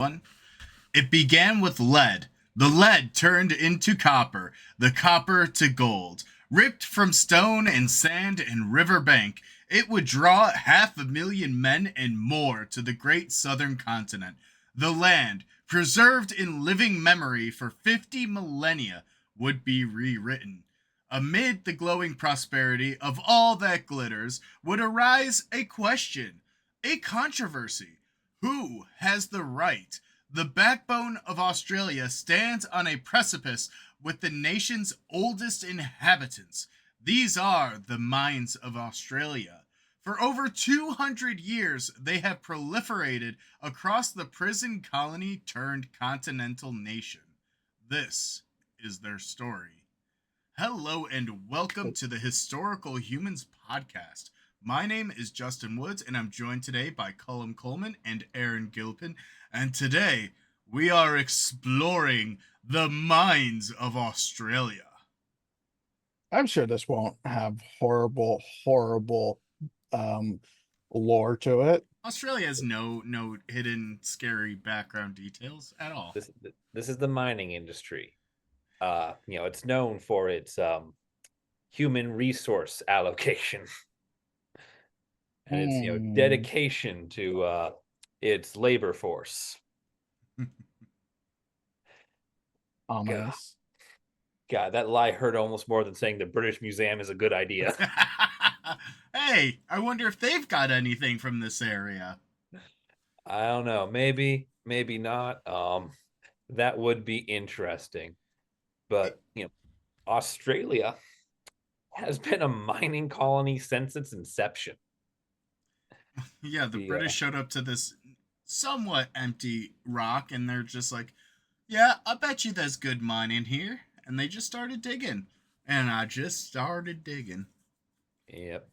One. It began with lead. The lead turned into copper, the copper to gold. Ripped from stone and sand and river bank, it would draw 500,000 men and more to the great southern continent. The land, preserved in living memory for 50 millennia, would be rewritten. Amid the glowing prosperity of all that glitters would arise a question, a controversy. Who has the right? The backbone of Australia stands on a precipice with the nation's oldest inhabitants. These are the mines of Australia. For over 200 years, they have proliferated across the prison colony turned continental nation. This is their story. Hello and welcome to the Historical Humans Podcast. My name is Justin Woods, and I'm joined today by Coleman and Aaron Gilpin. And today we are exploring the mines of Australia. I'm sure this won't have horrible um lore to it. Australia has no hidden scary background details at all. This is the mining industry. It's known for its human resource allocation and its dedication to its labor force. Ominous. God, that lie hurt almost more than saying the British Museum is a good idea. Hey, I wonder if they've got anything from this area. I don't know. Maybe not. That would be interesting. But, Australia has been a mining colony since its inception. Yeah, the British showed up to this somewhat empty rock, and they're just like, yeah, I bet you there's good mining here. And they just started digging. And I just started digging. Yep.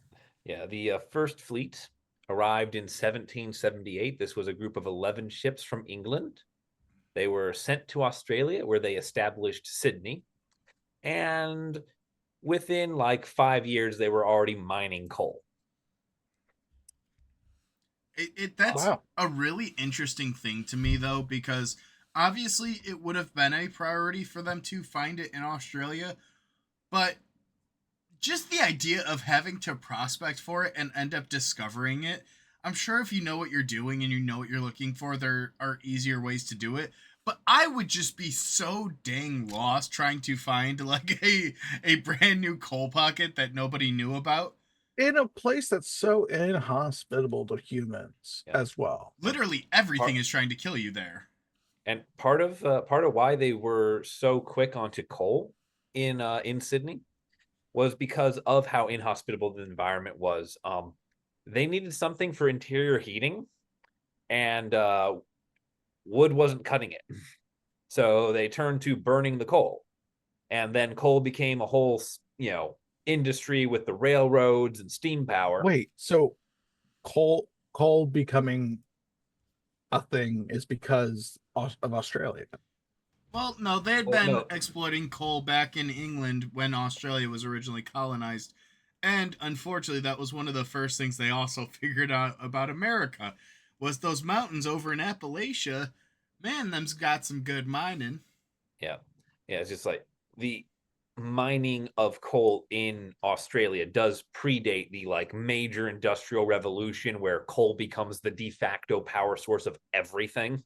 Yeah, the first fleet arrived in 1778. This was a group of 11 ships from England. They were sent to Australia, where they established Sydney. And within like 5 years, they were already mining coal. That's a really interesting thing to me, though, because obviously it would have been a priority for them to find it in Australia, but just the idea of having to prospect for it and end up discovering it, I'm sure if you know what you're doing and you know what you're looking for, there are easier ways to do it. But I would just be so dang lost trying to find like a brand new coal pocket that nobody knew about. In a place that's so inhospitable to humans as well. Literally everything is trying to kill you there. And part of why they were so quick onto coal in Sydney was because of how inhospitable the environment was. They needed something for interior heating, and wood wasn't cutting it. So they turned to burning the coal. And then coal became a whole, industry with the railroads and steam power. Wait, so coal becoming a thing is because of Australia? Well, no, they had been exploiting coal back in England when Australia was originally colonized. And unfortunately, that was one of the first things they also figured out about America, was those mountains over in Appalachia. Man, them's got some good mining. Yeah, it's just like the mining of coal in Australia does predate the major industrial revolution where coal becomes the de facto power source of everything.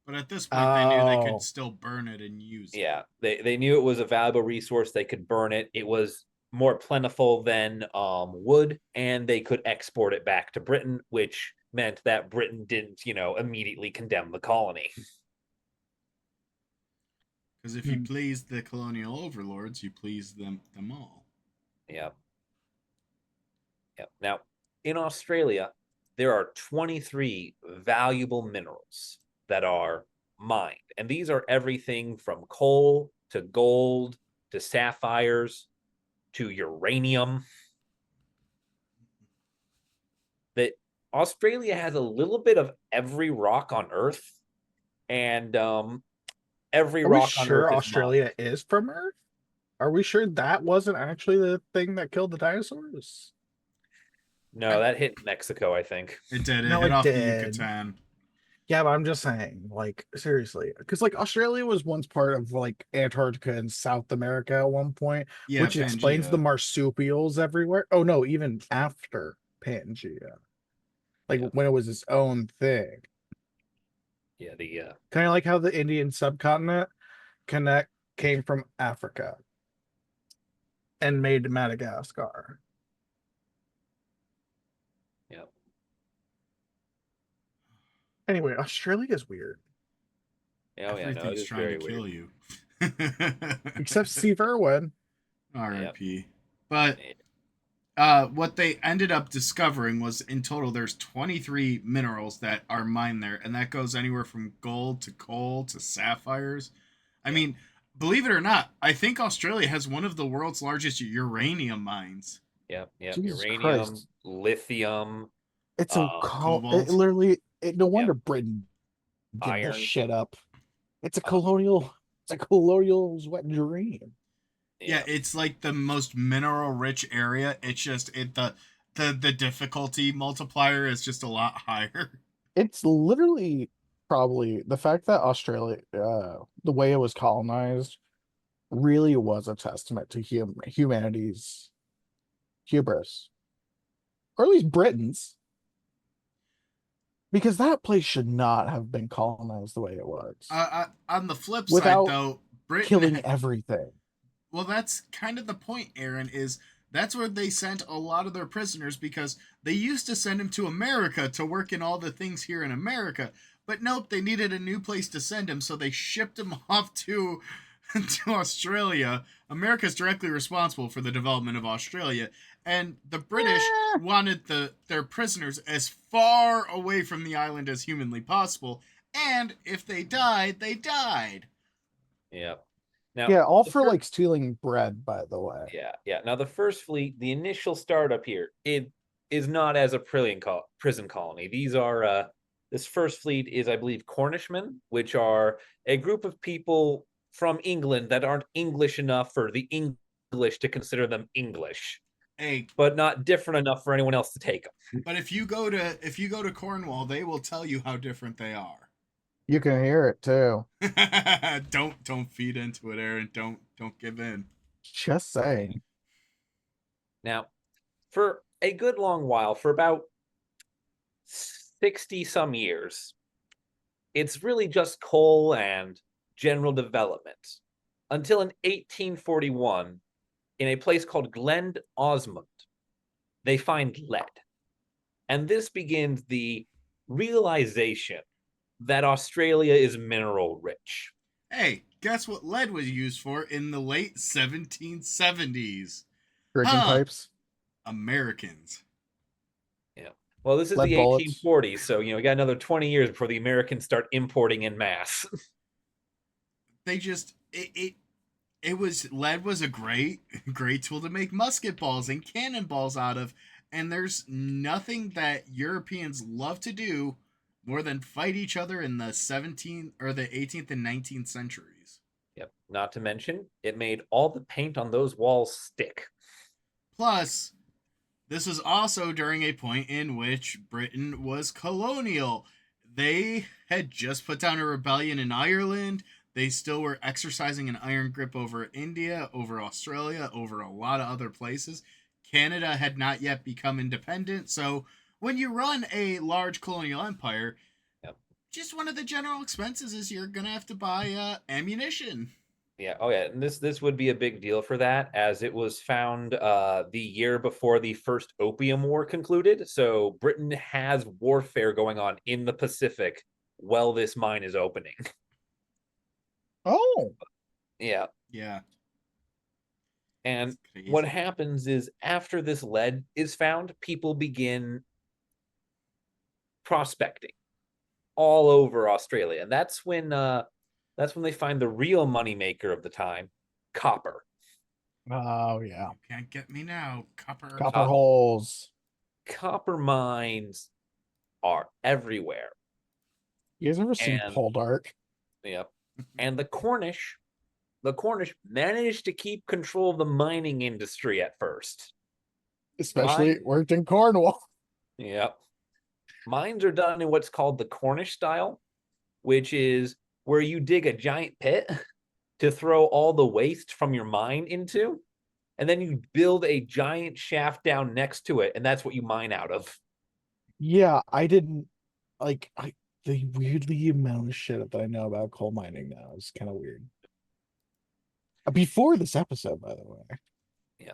But at this point, they knew they could still burn it and use it. Yeah, they knew it was a valuable resource. They could burn it. It was more plentiful than wood, and they could export it back to Britain, which meant that Britain didn't, immediately condemn the colony. Because if you please the colonial overlords, you please them all. Yeah. Now, in Australia, there are 23 valuable minerals that are mined. And these are everything from coal to gold to sapphires to uranium. That Australia has a little bit of every rock on Earth, and every Are rock we on sure Earth Australia is from Earth? Are we sure that wasn't actually the thing that killed the dinosaurs? No, that hit Mexico, I think. It did. It No, hit it off the did. Yucatan. Yeah, but I'm just saying, like, seriously, because like Australia was once part of like Antarctica and South America at one point, Yeah, which explains the Pangea. marsupials everywhere. Oh no, even after Pangea, like Yeah, when it was its own thing. yeah. The Kind of like how the Indian subcontinent connect came from Africa and made Madagascar. yeah. Anyway, Australia is weird, Oh yeah, no, it Everything's is trying to very weird. kill you. except Steve Irwin. Yeah. R.I.P. But Yeah. what they ended up discovering was in total there's 23 minerals that are mined there, and that goes anywhere from gold to coal to sapphires. I Yep. mean, believe it or not, I think Australia has one of the world's largest uranium mines. Yep. Yep. Jesus Uranium, Christ, lithium, it's a it Cobalt. literally. No yep, wonder Britain give this iron. shit up. It's a Uh, colonial. It's a colonial's wet dream. Yeah, yeah. it's like the most mineral rich area. It's just the difficulty multiplier is just a lot higher. It's literally probably the fact that Australia, the way it was colonized, really was a testament to humanity's hubris, or at least Britain's, because that place should not have been colonized the way it was On the flip side, without though, Britain killing everything. well, that's kind of the point, Aaron, is that's where they sent a lot of their prisoners because they used to send them to America to work in all the things here in America. But nope, they needed a new place to send them, so they shipped them off to Australia. America's directly responsible for the development of Australia, and the British Eh, wanted their prisoners as far away from the island as humanly possible, and if they died, they died. Yep. Now yeah, all the for first, like stealing bread, by the way. yeah, yeah. Now the first fleet, the initial startup here, it is not as a prison colony. These are this first fleet is, I believe, Cornishmen, which are a group of people from England that aren't English enough for the English to consider them English, Hey, but not different enough for anyone else to take them. but if you go to Cornwall, they will tell you how different they are. You can hear it too. Don't feed into it, Aaron. Don't give in. Just saying. Now, for a good long while, for about 60 some years, it's really just coal and general development until in 1841, in a place called Glen Osmond, they find lead. And this begins the realization that Australia is mineral rich. Hey, guess what lead was used for in the late 1770s? Drinking Huh? pipes, Americans. Yeah. Well, this is lead the bullets. 1840s, so we got another 20 years before the Americans start importing in mass. They just it was lead was a great tool to make musket balls and cannonballs out of, and there's nothing that Europeans love to do more than fight each other in the 17th or the 18th and 19th centuries. Yep. Not to mention, it made all the paint on those walls stick. Plus, this was also during a point in which Britain was colonial. They had just put down a rebellion in Ireland. They still were exercising an iron grip over India, over Australia, over a lot of other places. Canada had not yet become independent. So when you run a large colonial empire, Yep. just one of the general expenses is you're going to have to buy ammunition. Yeah. Oh, yeah. And this would be a big deal for that, as it was found the year before the first Opium War concluded. So Britain has warfare going on in the Pacific while this mine is opening. Oh, Yeah. Yeah, And it's crazy. what happens is after this lead is found, people begin prospecting all over Australia. And that's when they find the real moneymaker of the time, copper. oh yeah, You can't get me now, copper. copper holes. Copper mines are everywhere. You guys ever seen And Poldark? yeah, and the Cornish managed to keep control of the mining industry at first. Especially Why? it worked in Cornwall. Yep. Mines are done in what's called the Cornish style, which is where you dig a giant pit to throw all the waste from your mine into, and then you build a giant shaft down next to it, and that's what you mine out of. Yeah, I didn't like the weirdly amount of shit that I know about coal mining now is kind of weird. Before this episode, by the way, Yeah.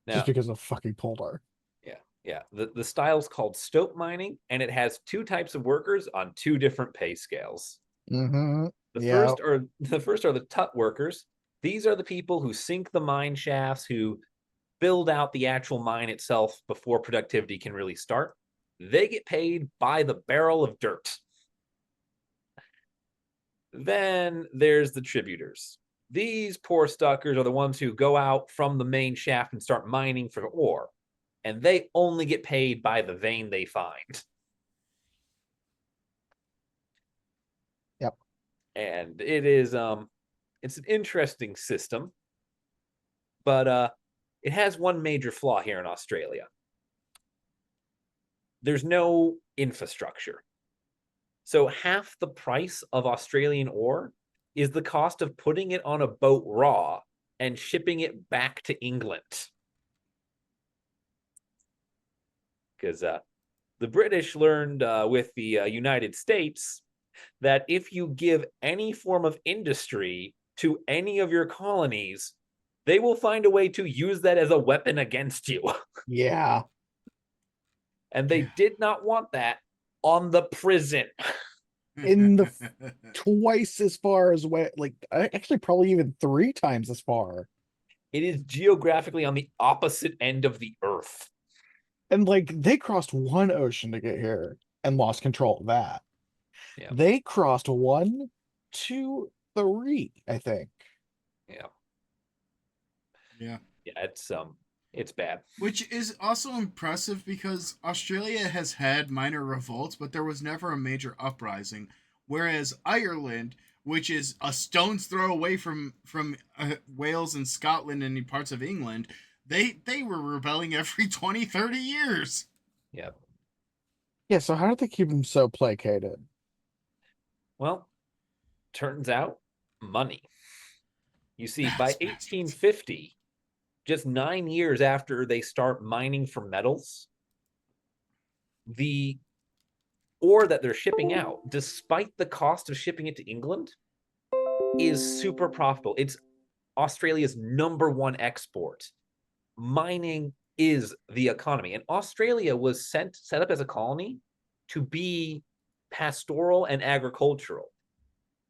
just Now, because of fucking Poldar. yeah. The style's called stope mining, and it has two types of workers on two different pay scales. Mm-hmm. The Yeah. first are the tut workers. These are the people who sink the mine shafts, who build out the actual mine itself before productivity can really start. They get paid by the barrel of dirt. Then there's the tributers. These poor stuckers are the ones who go out from the main shaft and start mining for ore, and they only get paid by the vein they find. Yep. And it's an interesting system, but it has one major flaw here in Australia. There's no infrastructure. So half the price of Australian ore is the cost of putting it on a boat raw and shipping it back to England. Because the British learned with the United States that if you give any form of industry to any of your colonies, they will find a way to use that as a weapon against you. Yeah. And they did not want that on the prison. In the twice as far as way, like actually probably even 3 times as far. It is geographically on the opposite end of the earth. And like they crossed one ocean to get here and lost control of that. Yeah. They crossed 1, 2, 3, I think. Yeah. Yeah. Yeah, it's bad. Which is also impressive because Australia has had minor revolts, but there was never a major uprising. Whereas Ireland, which is a stone's throw away from Wales and Scotland and parts of England, they were rebelling every 20, 30 years. Yeah. Yeah, so how did they keep them so placated? Well, turns out money. You see, by That's bastard. 1850, just 9 years after they start mining for metals, the ore that they're shipping out, despite the cost of shipping it to England, is super profitable. It's Australia's #1 export. Mining is the economy. And Australia was set up as a colony to be pastoral and agricultural.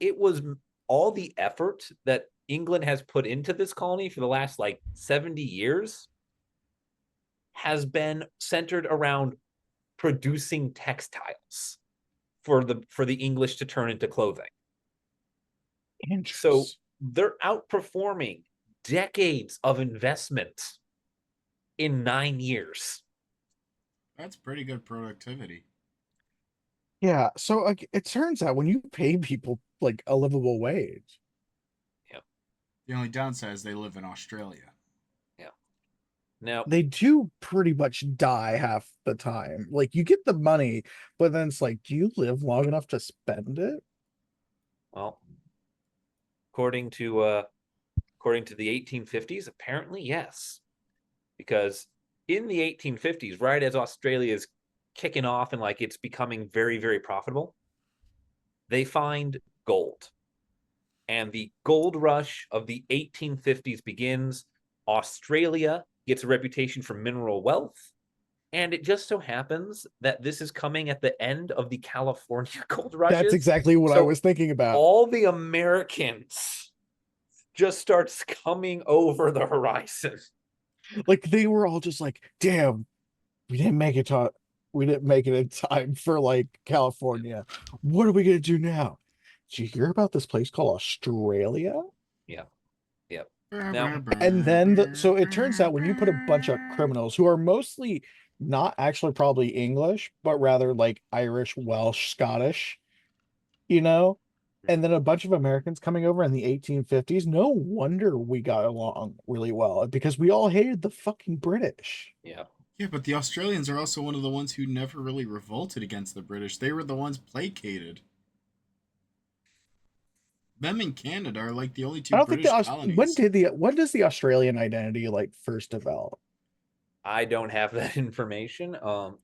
It was all the effort that England has put into this colony for the last 70 years has been centered around producing textiles for the English to turn into clothing. So they're outperforming decades of investment in 9 years. That's pretty good productivity. Yeah, so like it turns out when you pay people like a livable wage. Yeah. The only downside is they live in Australia. Yeah. Now they do pretty much die half the time. Like you get the money, but then it's like, do you live long enough to spend it? Well, according to the 1850s, apparently yes. Because in the 1850s, right as Australia is kicking off and it's becoming very, very profitable, they find gold. And the gold rush of the 1850s begins. Australia gets a reputation for mineral wealth. And it just so happens that this is coming at the end of the California gold rushes. That's exactly what I was thinking about. All the Americans just starts coming over the horizon. Like they were all just like, damn, we didn't make it in time for California. What are we gonna do now? Did you hear about this place called Australia? Yeah. Yep. Now, And then so it turns out when you put a bunch of criminals who are mostly not actually probably English, but rather Irish, Welsh, Scottish, and then a bunch of Americans coming over in the 1850s, no wonder we got along really well because we all hated the fucking British. Yeah. Yeah, but the Australians are also one of the ones who never really revolted against the British. They were the ones placated. Them and Canada are like the only two I don't think British when colonies. does the Australian identity like first develop? I don't have that information.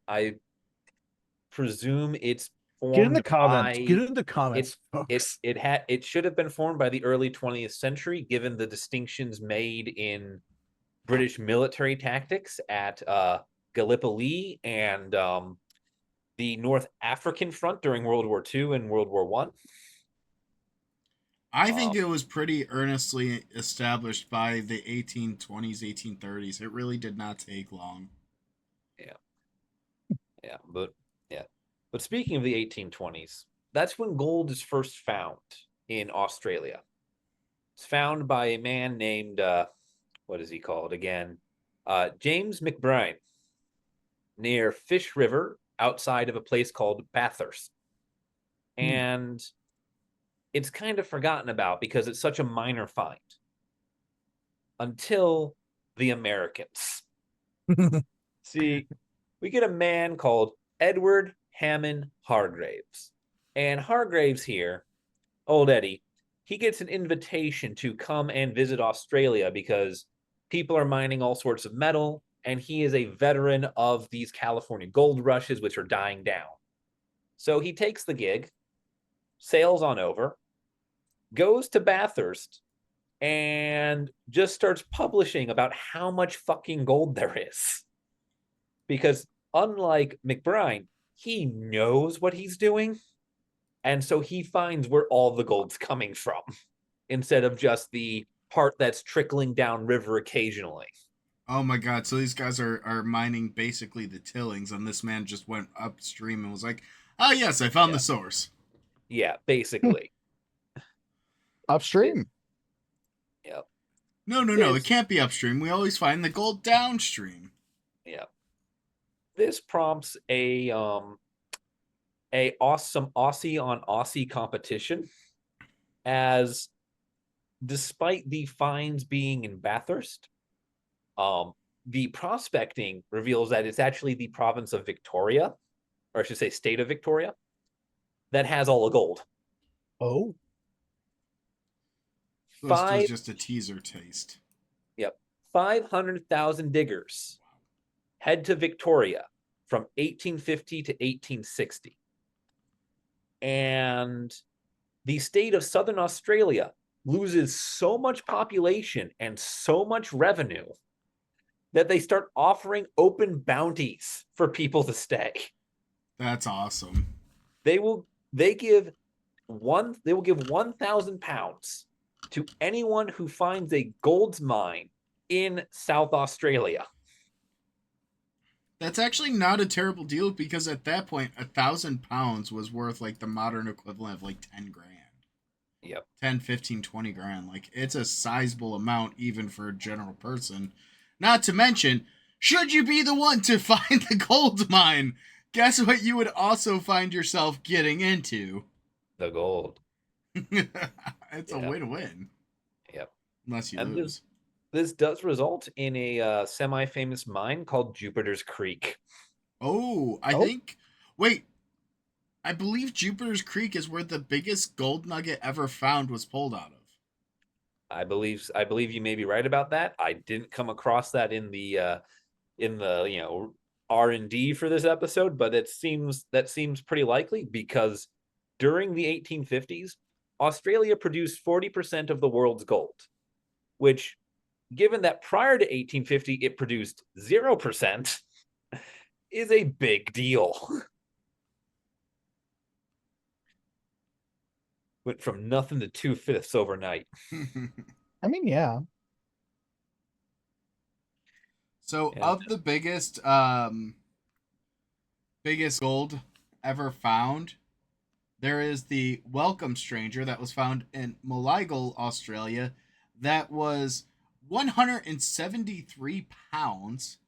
I presume it's Get in the formed comments. Get by in the comments, it it folks. it should have been formed by the early 20th century, given the distinctions made in British military tactics at Gallipoli and the North African front during World War II and World War One. I think it was pretty earnestly established by the 1820s, 1830s. It really did not take long. Yeah, yeah, yeah. But speaking of the 1820s, that's when gold is first found in Australia. It's found by a man named what is he called again? James McBride near Fish River outside of a place called Bathurst. And it's kind of forgotten about because it's such a minor find until the Americans. See, we get a man called Edward Hammond Hargraves. And Hargraves here, old Eddie, he gets an invitation to come and visit Australia because people are mining all sorts of metal, and he is a veteran of these California gold rushes, which are dying down. So he takes the gig, sails on over, goes to Bathurst, and just starts publishing about how much fucking gold there is. Because unlike McBride, he knows what he's doing. And so he finds where all the gold's coming from instead of just the part that's trickling down river occasionally. Oh my god, so these guys are mining basically the tillings, and this man just went upstream and was like, oh yes, I found Yeah. the source. Yeah, basically. Upstream. Yep. No, it can't be upstream. We always find the gold downstream. Yeah. This prompts a awesome Aussie on Aussie competition, as despite the finds being in Bathurst, the prospecting reveals that it's actually the province of Victoria, or I should say state of Victoria, that has all the gold. Oh. This was just a teaser taste. Yep. 500,000 diggers head to Victoria from 1850 to 1860. And the state of Southern Australia loses so much population and so much revenue that they start offering open bounties for people to stay. That's awesome. They will give 1,000 pounds to anyone who finds a gold mine in South Australia. That's actually not a terrible deal because at that point, £1,000 was worth like the modern equivalent of like 10 grand. Yep. 10, 15, 20 grand. Like it's a sizable amount even for a general person. Not to mention, should you be the one to find the gold mine, guess what you would also find yourself getting into? The gold. It's a win-win. Yep. Unless you and lose. This does result in a semi-famous mine called Jupiter's Creek. Oh, I think. Wait, I believe Jupiter's Creek is where the biggest gold nugget ever found was pulled out of. I believe you may be right about that. I didn't come across that in the R&D for this episode, but that seems pretty likely because during the 1850s, Australia produced 40% of the world's gold, which, given that prior to 1850 it produced 0%, is a big deal. Went from nothing to 2/5 overnight. I mean, yeah. So, of the biggest gold ever found, there is the Welcome Stranger that was found in Moligle, Australia, that was 173 pounds,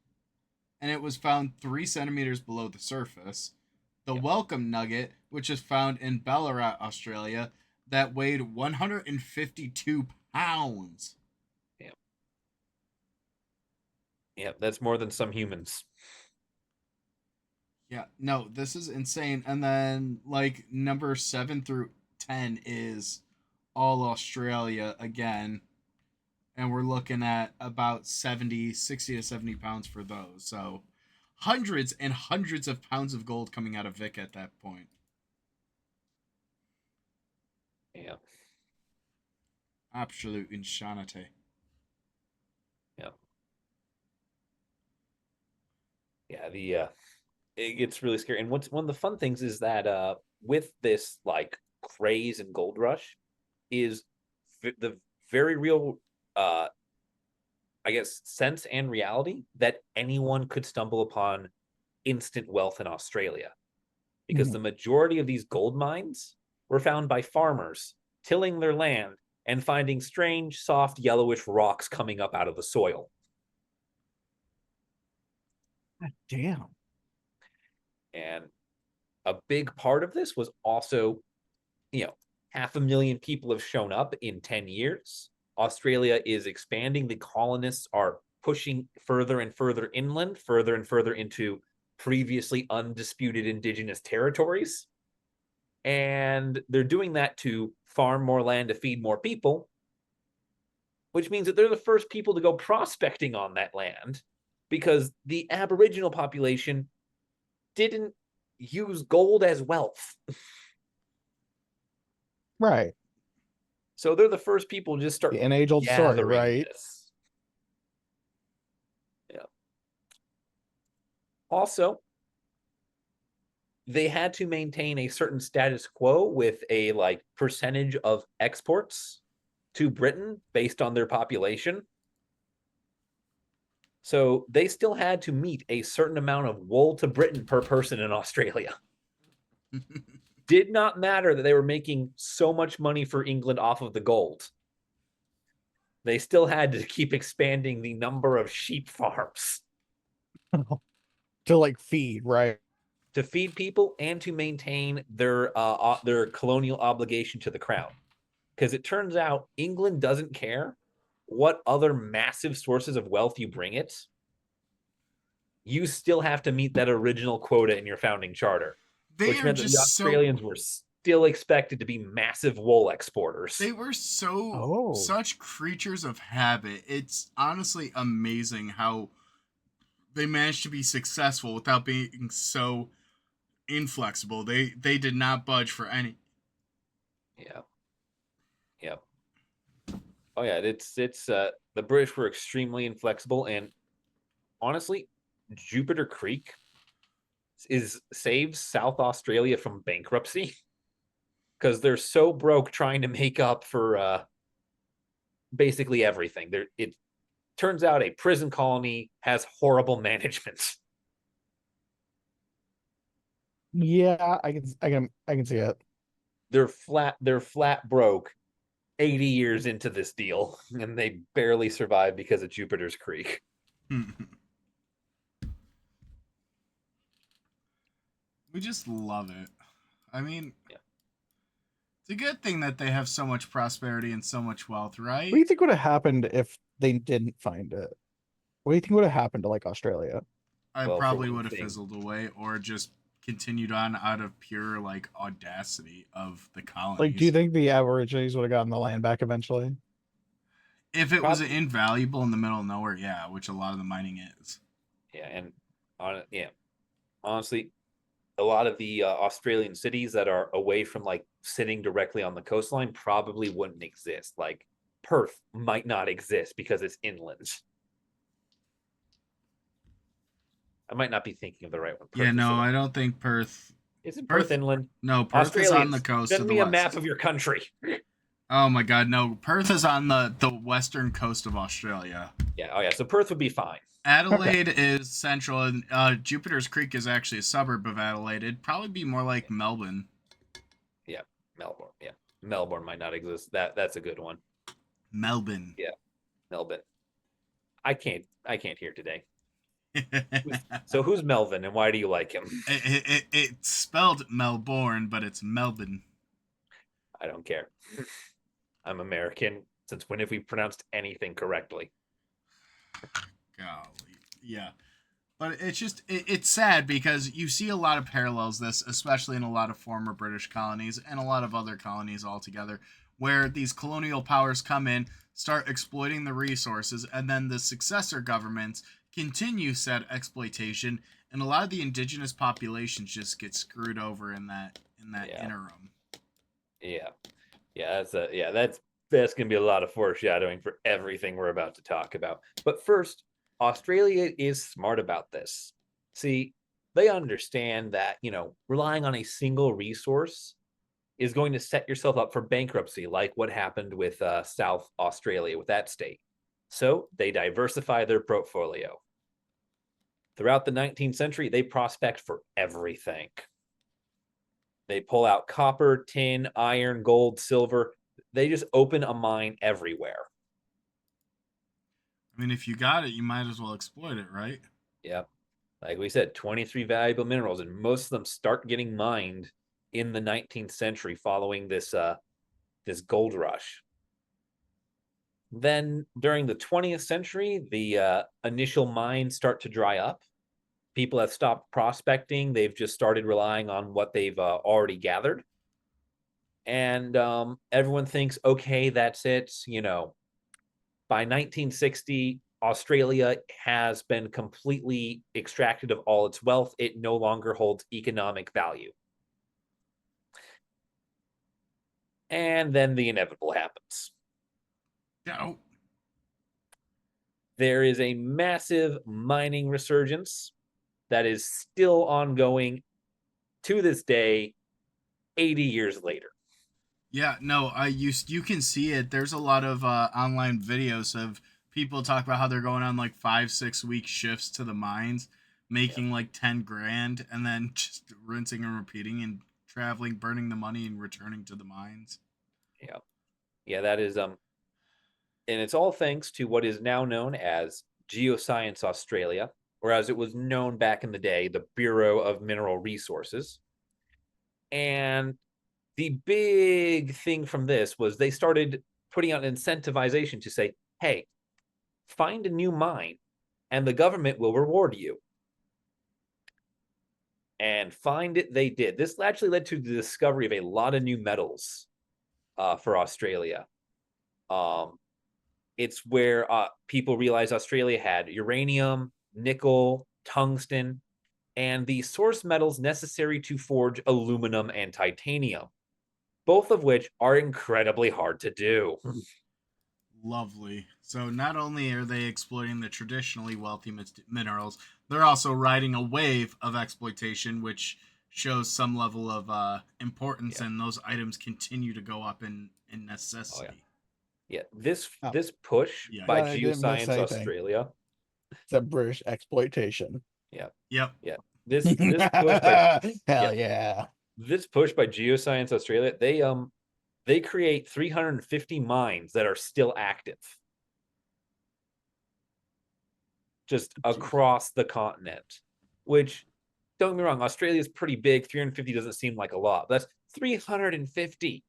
and it was found 3 centimeters below the surface. The Welcome Nugget, which is found in Ballarat, Australia, that weighed 152 pounds. Yeah. Yeah, that's more than some humans. Yeah, no, this is insane. And then like number 7 through 10 is all Australia again. And we're looking at about 60 to 70 pounds for those. So hundreds and hundreds of pounds of gold coming out of Vic at that point. Yeah, Absolute insanity. yeah, yeah. It gets really scary. And what's one of the fun things is that with this like craze and gold rush is the very real I guess sense and reality that anyone could stumble upon instant wealth in Australia, because the majority of these gold mines were found by farmers tilling their land and finding strange, soft, yellowish rocks coming up out of the soil. Damn. And a big part of this was also, 500,000 people have shown up in 10 years. Australia is expanding. The colonists are pushing further and further inland, further and further into previously undisputed indigenous territories. And they're doing that to farm more land to feed more people, which means that they're the first people to go prospecting on that land, because the Aboriginal population didn't use gold as wealth. Right. So they're the first people to just start An age-old story, gathering right? this. Yeah. Also, they had to maintain a certain status quo with a like percentage of exports to Britain based on their population. So they still had to meet a certain amount of wool to Britain per person in Australia. Did not matter that they were making so much money for England off of the gold. They still had to keep expanding the number of sheep farms To like feed, right? to feed people and to maintain their colonial obligation to the crown. Because it turns out England doesn't care what other massive sources of wealth you bring it. You still have to meet that original quota in your founding charter, They which are meant that the just so Australians were still expected to be massive wool exporters. they were Oh. such creatures of habit. It's honestly amazing how they managed to be successful without being so inflexible. They did not budge for any. Yeah. Yeah. Oh yeah, it's the British were extremely inflexible, and honestly, Jupiter Creek saves South Australia from bankruptcy because they're so broke trying to make up for basically everything. It turns out a prison colony has horrible management. Yeah, I can see it. They're flat broke 80 years into this deal, and they barely survive because of Jupiter's Creek. We just love it. I mean, Yeah. it's a good thing that they have so much prosperity and so much wealth, right? What do you think would have happened if they didn't find it? What do you think would have happened to like Australia? I Well, for probably one would have thing, fizzled away or just continued on out of pure like audacity of the Like, do you colonies. think the Aborigines would have gotten the land back eventually? If it was probably, invaluable in the middle of nowhere, yeah, which a lot of the mining is. yeah, and honestly, a lot of the Australian cities that are away from like sitting directly on the coastline probably wouldn't exist. Like Perth might not exist because it's inland. I might not be thinking of the right one. Yeah, Perth is the no, one. I don't think Perth. Isn't Perth Perth. inland? No, Perth is on the Australians, coast to send the me a map west. of your country. Oh my god, no. Perth is on the western coast of Australia. Yeah, oh yeah, so Perth would be fine. Adelaide is central, and Jupiter's Creek is actually a suburb of Adelaide. It'd probably be more like Melbourne. Yeah, Melbourne. Yeah, Melbourne might not exist. That's a good one. Melbourne. Yeah, Melbourne. I can't hear today. So who's Melvin and why do you like him? It's spelled Melbourne, but it's Melbourne. I don't care. I'm American. Since when have we pronounced anything correctly? Golly. Yeah. But it's sad because you see a lot of parallels this, especially in a lot of former British colonies and a lot of other colonies altogether, where these colonial powers come in, start exploiting the resources, and then the successor governments continue said exploitation, and a lot of the indigenous populations just get screwed over in that Yeah. interim. Yeah. That's gonna be a lot of foreshadowing for everything we're about to talk about. But first, Australia is smart about this. See, they understand that, relying on a single resource is going to set yourself up for bankruptcy, like what happened with South Australia with that state. So they diversify their portfolio. Throughout the 19th century, they prospect for everything. They pull out copper, tin, iron, gold, silver. They just open a mine everywhere. I mean, if you got it, you might as well exploit it, right? Yep. Like we said, 23 valuable minerals, and most of them start getting mined in the 19th century following this gold rush. Then during the 20th century, the initial mines start to dry up. People have stopped prospecting. They've just started relying on what they've already gathered. And everyone thinks, okay, that's it. By 1960, Australia has been completely extracted of all its wealth. It no longer holds economic value. And then the inevitable happens. Yeah. There is a massive mining resurgence that is still ongoing to this day, 80 years later. Yeah, no, you can see it. There's a lot of online videos of people talk about how they're going on like 5 6 week shifts to the mines, making like 10 grand, and then just rinsing and repeating and traveling, burning the money and returning to the mines. Yeah. Yeah, that is and it's all thanks to what is now known as Geoscience Australia, or as it was known back in the day, the Bureau of Mineral Resources. And the big thing from this was they started putting out incentivization to say, hey, find a new mine and the government will reward you. And find it they did. This actually led to the discovery of a lot of new metals for Australia. It's where people realized Australia had uranium, nickel, tungsten, and the source metals necessary to forge aluminum and titanium, both of which are incredibly hard to do. Lovely. So not only are they exploiting the traditionally wealthy minerals, they're also riding a wave of exploitation, which shows some level of importance, Yeah. and those items continue to go up in Oh yeah. necessity. Yeah, this Oh. this push Yeah. by Glad I didn't miss Geoscience anything. Australia. Except British exploitation. Yeah. Yep. Yeah. This push by Hell yeah. this push by Geoscience Australia, they create 350 mines that are still active. Just across the continent. Which, don't get me wrong, Australia is pretty big. 350 doesn't seem like a lot. But that's 350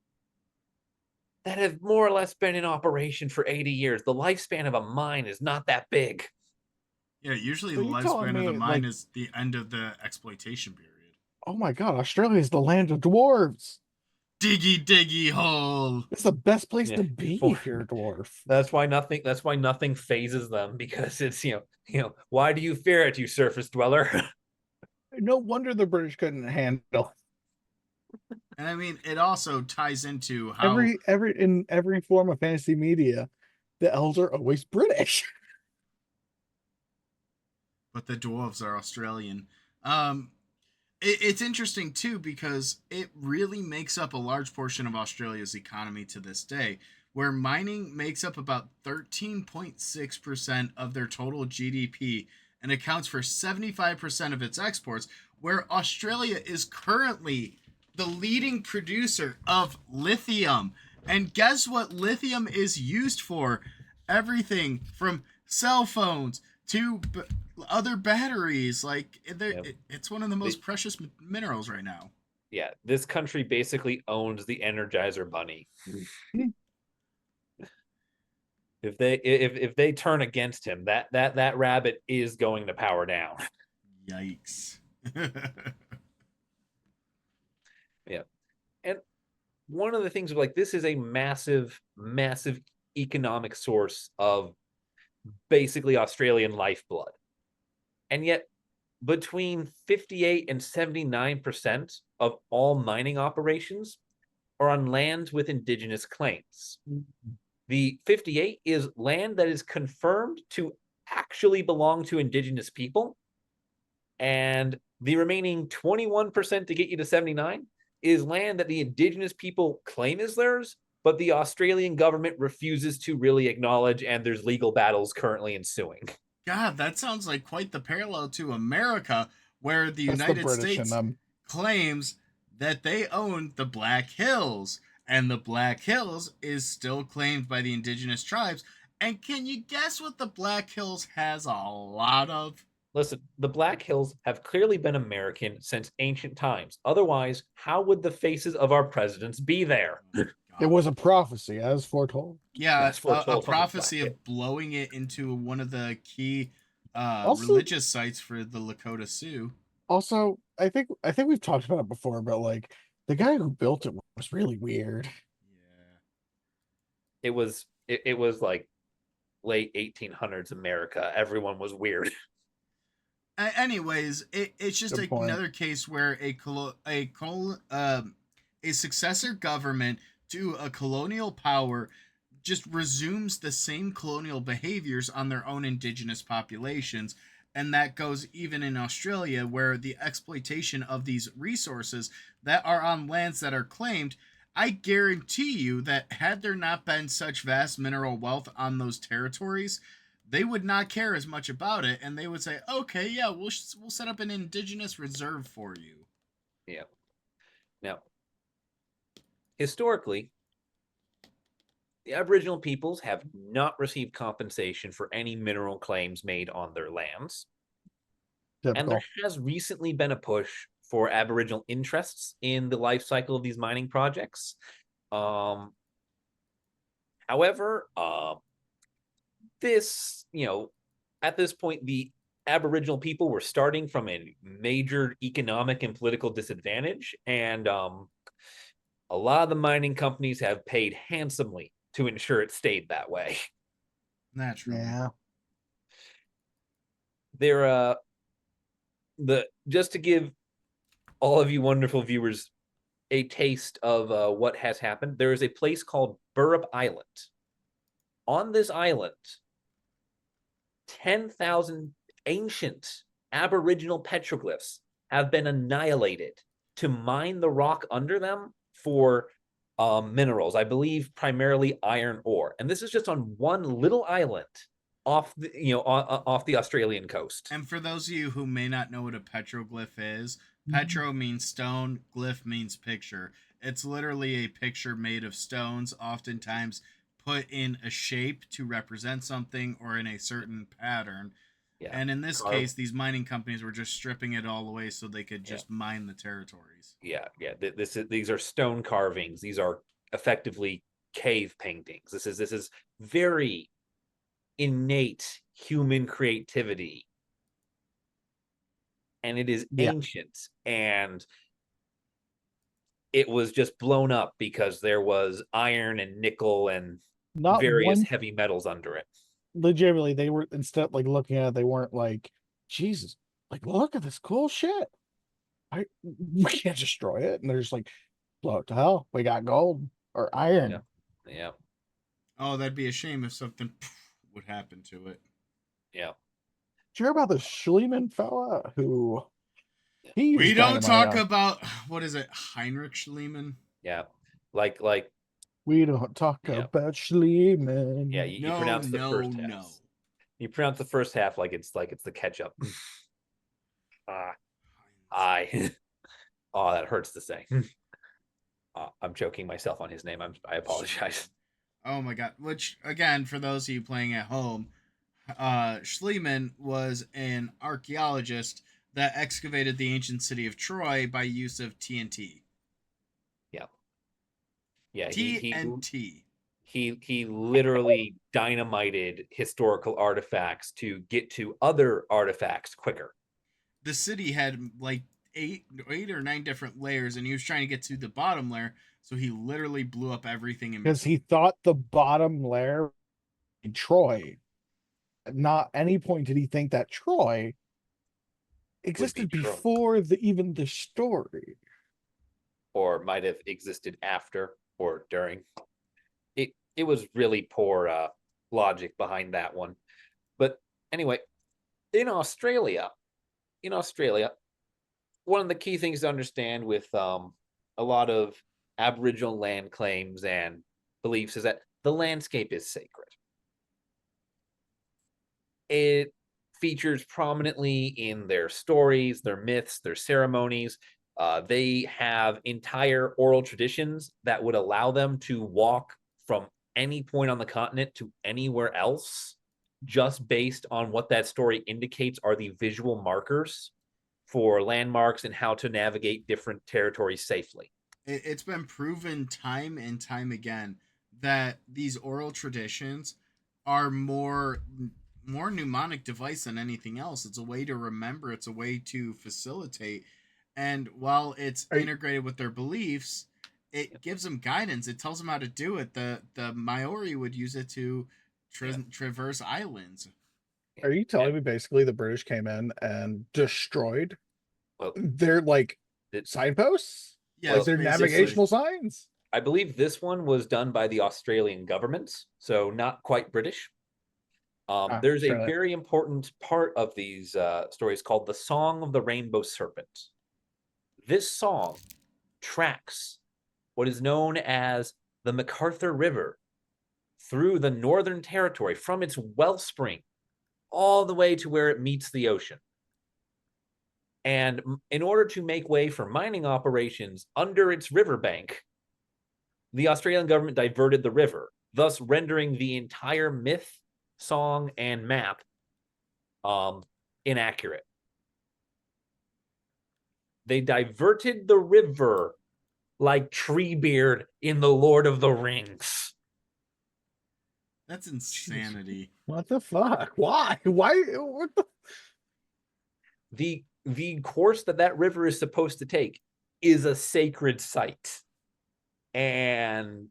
that have more or less been in operation for 80 years. The lifespan of a mine is not that big. Yeah, usually So the you telling lifespan of the me, mine like, is the end of the exploitation period. oh my god, Australia is the land of dwarves. Diggy diggy hole. It's the best place Yeah. to be For- if you're a dwarf. That's why nothing phases them, because it's why do you fear it, you surface dweller? No wonder the British couldn't handle And I mean, it also ties into how every form of fantasy media. The elves are always British. but the dwarves are Australian. It's interesting too because it really makes up a large portion of Australia's economy to this day, where mining makes up about 13.6% of their total GDP and accounts for 75% of its exports, where Australia is currently the leading producer of lithium. And guess what lithium is used for? Everything from cell phones to other batteries. Like Yep. it's one of the most precious minerals right now. Yeah, this country basically owns the Energizer Bunny. if they turn against him, that rabbit is going to power down. Yikes. Yeah. And one of the things like this is a massive, massive economic source of basically Australian lifeblood. And yet between 58 and 79% of all mining operations are on lands with indigenous claims. The 58 is land that is confirmed to actually belong to indigenous people. And the remaining 21% to get you to 79 is land that the indigenous people claim is theirs, but the Australian government refuses to really acknowledge, and there's legal battles currently ensuing. God, that sounds like quite the parallel to America, where the That's the United British in States them. claims that they own the Black Hills, and the Black Hills is still claimed by the indigenous tribes. And can you guess what the Black Hills has a lot of? Listen, the Black Hills have clearly been American since ancient times. Otherwise, how would the faces of our presidents be there? It was a prophecy, as foretold. Yeah, That's a foretold from the prophecy Black of blowing it into one of the key Also, religious sites for the Lakota Sioux. also, I think we've talked about it before, but like the guy who built it was really weird. Yeah. It was like late 1800s America. Everyone was weird. Anyways, it's just Good point. another case where a successor government to a colonial power just resumes the same colonial behaviors on their own indigenous populations. And that goes even in Australia, where the exploitation of these resources that are on lands that are claimed, I guarantee you that had there not been such vast mineral wealth on those territories, they would not care as much about it, and they would say, "Okay, yeah, we'll set up an indigenous reserve for you." Yeah. Now, historically, the Aboriginal peoples have not received compensation for any mineral claims made on their lands. And there Typical. has recently been a push for Aboriginal interests in the life cycle of these mining projects. However, at this point, the Aboriginal people were starting from a major economic and political disadvantage, and a lot of the mining companies have paid handsomely to ensure it stayed that way. Naturally. Yeah. They're just to give all of you wonderful viewers a taste of what has happened, there is a place called Burrup Island. On this island, 10,000 ancient Aboriginal petroglyphs have been annihilated to mine the rock under them for minerals. I believe primarily iron ore, and this is just on one little island off the Australian coast. And for those of you who may not know what a petroglyph is, petro means stone, glyph means picture. It's literally a picture made of stones, oftentimes put in a shape to represent something or in a certain pattern. Yeah. And in this case, these mining companies were just stripping it all away so they could just mine the territories. Yeah. These are stone carvings. These are effectively cave paintings. This is very innate human creativity, and it is ancient, and it was just blown up because there was iron and nickel and Not various one. heavy metals under it. Legitimately, they were instead like looking at it, they weren't like, Jesus, like look at this cool shit. We can't destroy it, and they're just like, look, to hell, we got gold or iron. Yeah. Oh, that'd be a shame if something would happen to it. Yeah. Did you hear about the Schliemann fella who we don't talk about what is it, Heinrich Schliemann? Yeah. Like we don't talk about Schliemann. Yeah, you pronounce the first half. No. You pronounce the first half like it's the ketchup. Oh, that hurts to say. I'm choking myself on his name. I apologize. Oh my god. Which, again, for those of you playing at home, Schliemann was an archaeologist that excavated the ancient city of Troy by use of TNT. Yeah. Yeah. TNT. He literally dynamited historical artifacts to get to other artifacts quicker. The city had like eight or nine different layers, and he was trying to get to the bottom layer, so he literally blew up everything in Because between. he thought the bottom layer in Troy. Not any point did he think that Troy Would be existed true, before even the story. or might have existed after or during. It was really poor logic behind that one. But anyway, in Australia, in Australia, one of the key things to understand with a lot of Aboriginal land claims and beliefs is that the landscape is sacred. It features prominently in their stories, their myths, their ceremonies. They have entire oral traditions that would allow them to walk from any point on the continent to anywhere else, just based on what that story indicates are the visual markers for landmarks and how to navigate different territories safely. It's been proven time and time again that these oral traditions are more mnemonic device than anything else. It's a way to remember, it's a way to facilitate. And while it's Are you, integrated with their beliefs, it gives them guidance. It tells them how to do it. The Maori would use it to Yeah. traverse islands. are you telling And, me basically the British came in and destroyed well, their like it, signposts? Like Yes, their basically. navigational signs? I believe this one was done by the Australian government, so not quite British. There's a Australia. very important part of these stories called the Song of the Rainbow Serpent. This song tracks what is known as the MacArthur River through the Northern Territory from its wellspring all the way to where it meets the ocean. And in order to make way for mining operations under its riverbank, the Australian government diverted the river, thus rendering the entire myth, song, and map inaccurate. They diverted the river like Treebeard in The Lord of the Rings. That's insanity. What the fuck? Why? Why? What the? The course that river is supposed to take is a sacred site. And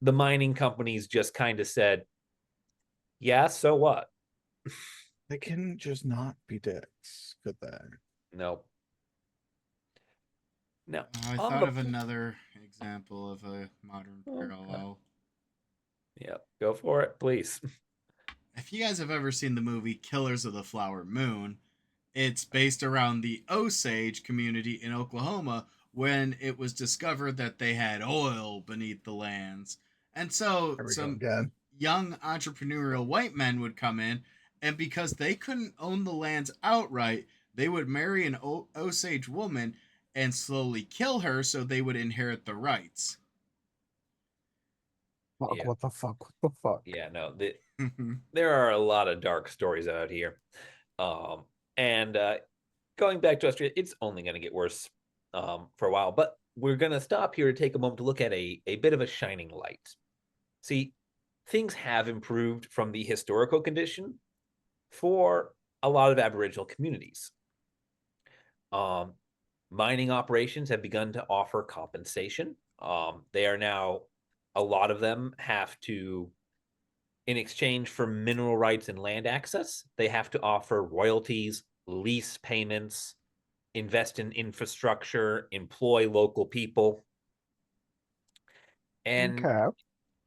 the mining companies just kind of said, yeah, so what? They can just not be dicks, could they? No. No. I On thought the of another example of a modern Okay. parallel. Yeah, go for it, please. If you guys have ever seen the movie Killers of the Flower Moon, it's based around the Osage community in Oklahoma when it was discovered that they had oil beneath the lands. And so There we go some again. young entrepreneurial white men would come in, and because they couldn't own the lands outright, they would marry an Osage woman and slowly kill her so they would inherit the rights. Fuck, Yeah. what the fuck? What the fuck? Yeah, no, there are a lot of dark stories out here. And going back to Australia, it's only going to get worse for a while. But we're going to stop here to take a moment to look at a bit of a shining light. See, things have improved from the historical condition for a lot of Aboriginal communities. Mining operations have begun to offer compensation. They are now, a lot of them have to, in exchange for mineral rights and land access, they have to offer royalties, lease payments, invest in infrastructure, employ local people. And Okay.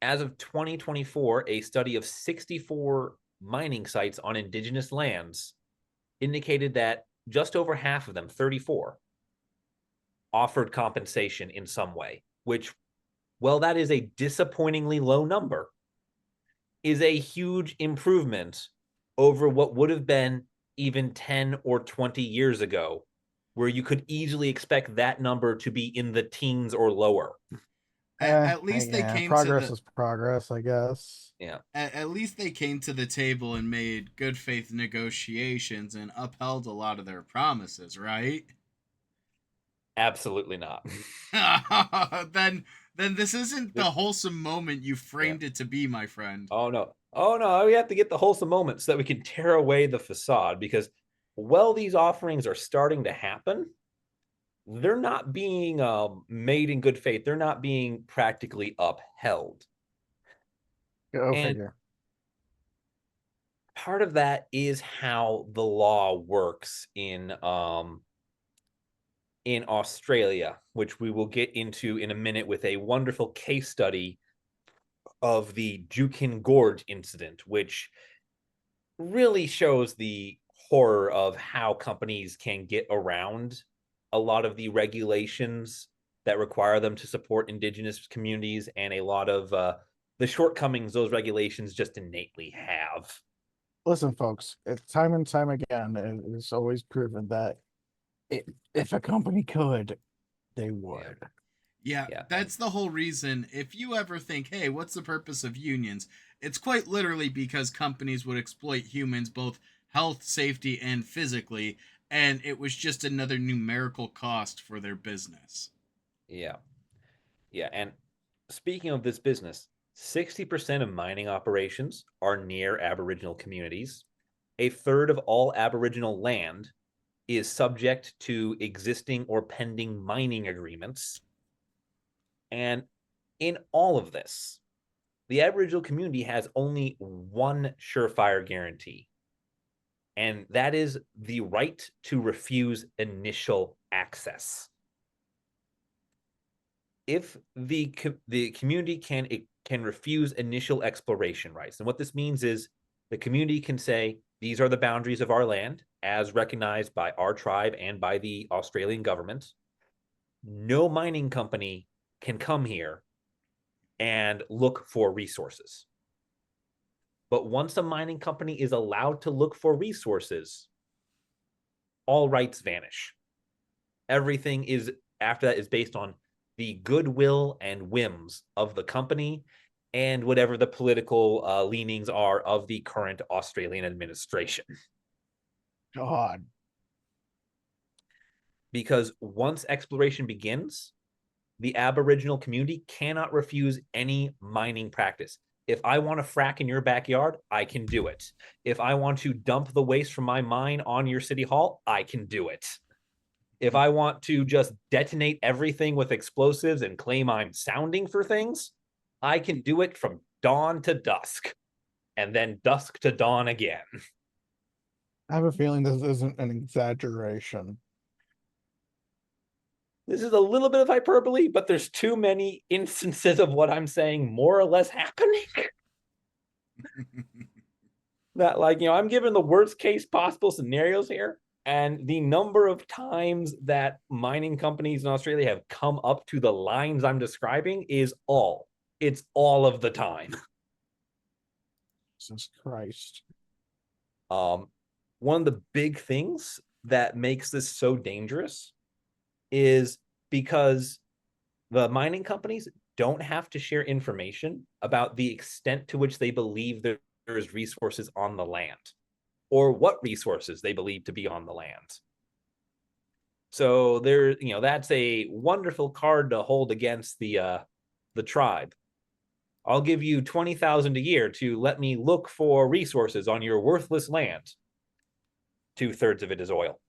as of 2024, a study of 64 mining sites on indigenous lands indicated that just over half of them, 34, offered compensation in some way, which, well, that is a disappointingly low number, is a huge improvement over what would have been even 10 or 20 years ago, where you could easily expect that number to be in the teens or lower. At least they Yeah, came to progress the is progress, I guess. Yeah, at least they came to the table and made good faith negotiations and upheld a lot of their promises, right? absolutely not. then Then this isn't the This- wholesome moment you yeah. framed it to be, my friend. Oh no. Oh no, we have to get the wholesome moment so that we can tear away the facade, because while these offerings are starting to happen, they're not being made in good faith. They're not being practically upheld. Go And figure. part of that is how the law works in Australia, which we will get into in a minute with a wonderful case study of the Jukin Gorge incident, which really shows the horror of how companies can get around a lot of the regulations that require them to support indigenous communities, and a lot of the shortcomings those regulations just innately have. Listen, folks, it's time and time again, and it's always proven that if a company could, they would. Yeah, Yeah. that's the whole reason. If you ever think, hey, what's the purpose of unions? It's quite literally because companies would exploit humans both health, safety, and physically, and it was just another numerical cost for their business. Yeah. Yeah. And speaking of this business, 60% of mining operations are near Aboriginal communities. A third of all Aboriginal land is subject to existing or pending mining agreements. And in all of this, the Aboriginal community has only one surefire guarantee, and that is the right to refuse initial access. If the community can refuse initial exploration rights, and what this means is the community can say these are the boundaries of our land as recognized by our tribe and by the Australian government. No mining company can come here and look for resources. But once a mining company is allowed to look for resources, all rights vanish. Everything is after that is based on the goodwill and whims of the company and whatever the political leanings are of the current Australian administration. God. Because once exploration begins, the Aboriginal community cannot refuse any mining practice. If I want to frack in your backyard, I can do it. If I want to dump the waste from my mine on your city hall, I can do it. If I want to just detonate everything with explosives and claim I'm sounding for things, I can do it from dawn to dusk, and then dusk to dawn again. I have a feeling this isn't an exaggeration. This is a little bit of hyperbole, but there's too many instances of what I'm saying more or less happening. That, like, I'm given the worst case possible scenarios here, and the number of times that mining companies in Australia have come up to the lines I'm describing is it's all of the time. Jesus Christ. One of the big things that makes this so dangerous is because the mining companies don't have to share information about the extent to which they believe there's resources on the land, or what resources they believe to be on the land. So that's a wonderful card to hold against the tribe. I'll give you 20,000 a year to let me look for resources on your worthless land. 2/3 of it is oil.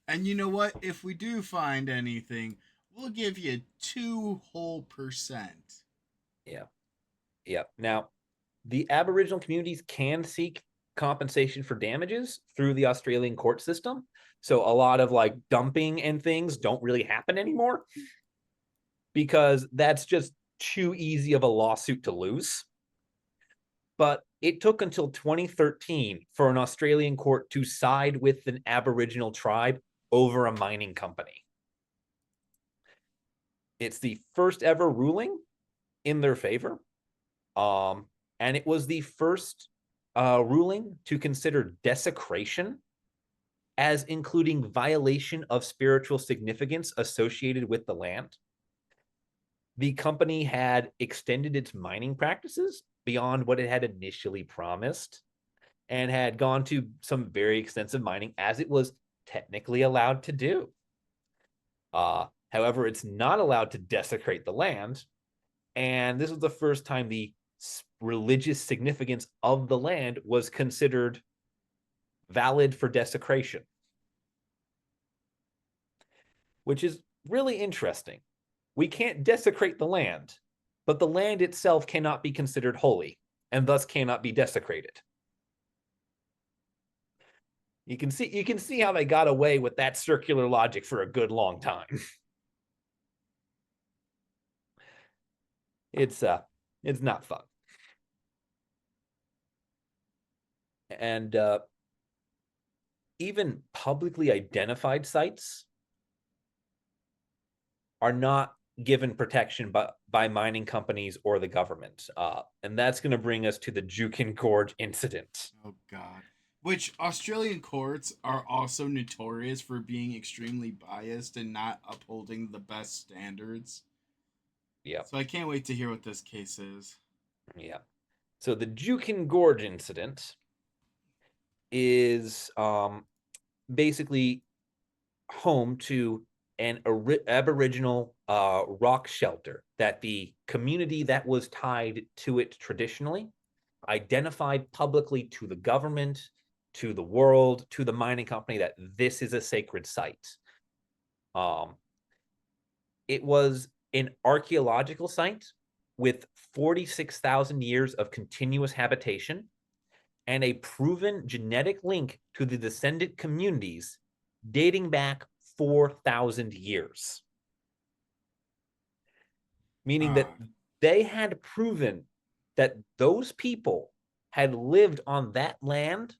And you know what? If we do find anything, we'll give you 2% whole. Yeah. Yeah. Now, the Aboriginal communities can seek compensation for damages through the Australian court system. So a lot of like dumping and things don't really happen anymore because that's just too easy of a lawsuit to lose. But it took until 2013 for an Australian court to side with an Aboriginal tribe over a mining company. It's the first ever ruling in their favor. And it was the first ruling to consider desecration as including violation of spiritual significance associated with the land. The company had extended its mining practices beyond what it had initially promised and had gone to some very extensive mining as it was technically allowed to do. However, it's not allowed to desecrate the land. And this was the first time the religious significance of the land was considered valid for desecration, which is really interesting. We can't desecrate the land, but the land itself cannot be considered holy and thus cannot be desecrated. You can see how they got away with that circular logic for a good long time. It's not fun. And even publicly identified sites are not given protection by mining companies or the government. And that's going to bring us to the Jukin Gorge incident. Oh, God. Which Australian courts are also notorious for being extremely biased and not upholding the best standards. Yeah. So I can't wait to hear what this case is. Yeah. So the Jukin Gorge incident is basically home to an Aboriginal rock shelter that the community that was tied to it traditionally identified publicly to the government, to the world, to the mining company that this is a sacred site. It was an archaeological site with 46,000 years of continuous habitation and a proven genetic link to the descendant communities dating back 4,000 years. Meaning that they had proven that those people had lived on that land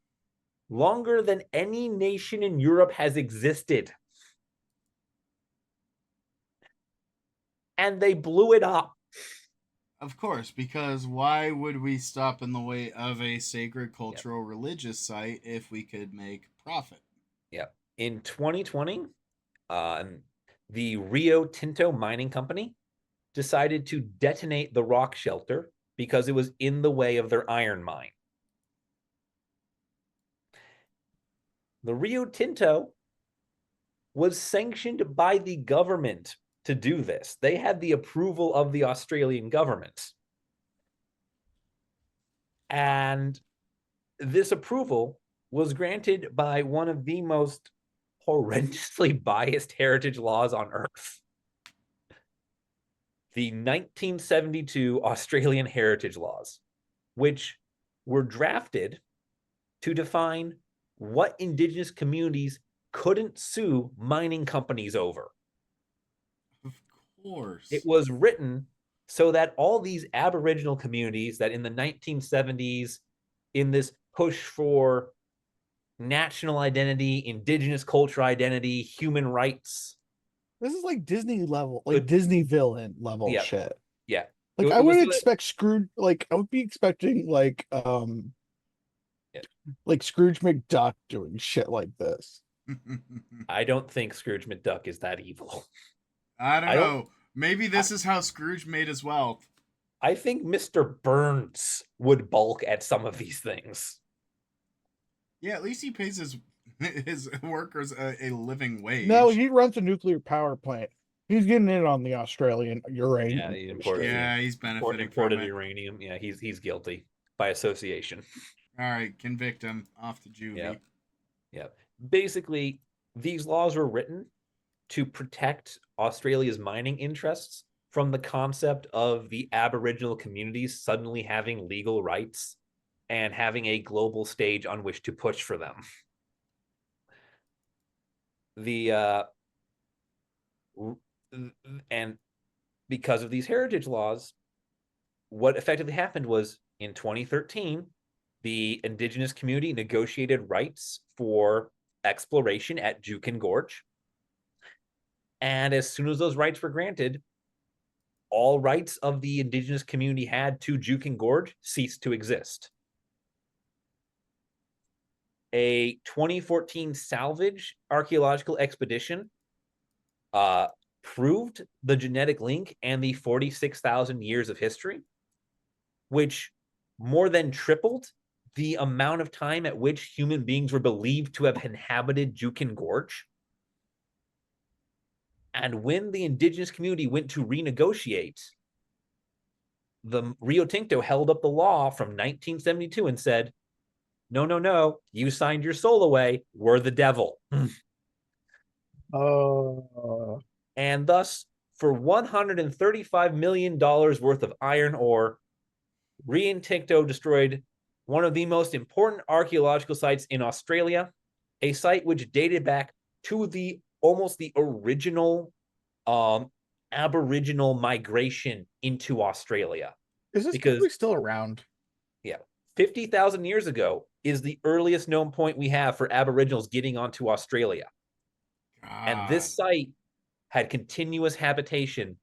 longer than any nation in Europe has existed. And they blew it up. Of course, because why would we stop in the way of a sacred cultural religious site if we could make profit? Yeah. In 2020, the Rio Tinto Mining Company decided to detonate the rock shelter because it was in the way of their iron mine. The Rio Tinto was sanctioned by the government to do this. They had the approval of the Australian government. And this approval was granted by one of the most horrendously biased heritage laws on earth. The 1972 Australian heritage laws, which were drafted to define what Indigenous communities couldn't sue mining companies over. Of course. It was written so that all these Aboriginal communities that in the 1970s, in this push for national identity, Indigenous culture identity, human rights. This is like Disney level, like Disney villain level shit. Yeah. Like I would expect Scrooge, like I would be expecting like Scrooge McDuck doing shit like this. I don't think Scrooge McDuck is that evil. I don't know. Maybe this is how Scrooge made his wealth. I think Mr. Burns would balk at some of these things. Yeah, at least he pays his workers a living wage. No, he runs a nuclear power plant. He's getting in on the Australian uranium. Yeah, he's benefiting imported from it. uranium. Yeah, he's guilty by association. All right, convict him off to juvie. Yeah. Basically, these laws were written to protect Australia's mining interests from the concept of the Aboriginal communities suddenly having legal rights and having a global stage on which to push for them. And because of these heritage laws, what effectively happened was in 2013, the Indigenous community negotiated rights for exploration at Jukin Gorge. And as soon as those rights were granted, all rights of the Indigenous community had to Jukin Gorge ceased to exist. A 2014 salvage archaeological expedition proved the genetic link and the 46,000 years of history, which more than tripled the amount of time at which human beings were believed to have inhabited Jukin Gorge. And when the indigenous community went to renegotiate, the Rio Tinto held up the law from 1972 and said, no, no, no, you signed your soul away. We're the devil. Oh, And thus, for $135 million worth of iron ore, Rio Tinto destroyed one of the most important archaeological sites in Australia, a site which dated back to the almost the original Aboriginal migration into Australia. is this Because probably still around? yeah, 50,000 years ago is the earliest known point we have for Aboriginals getting onto Australia. And God. this site had continuous habitation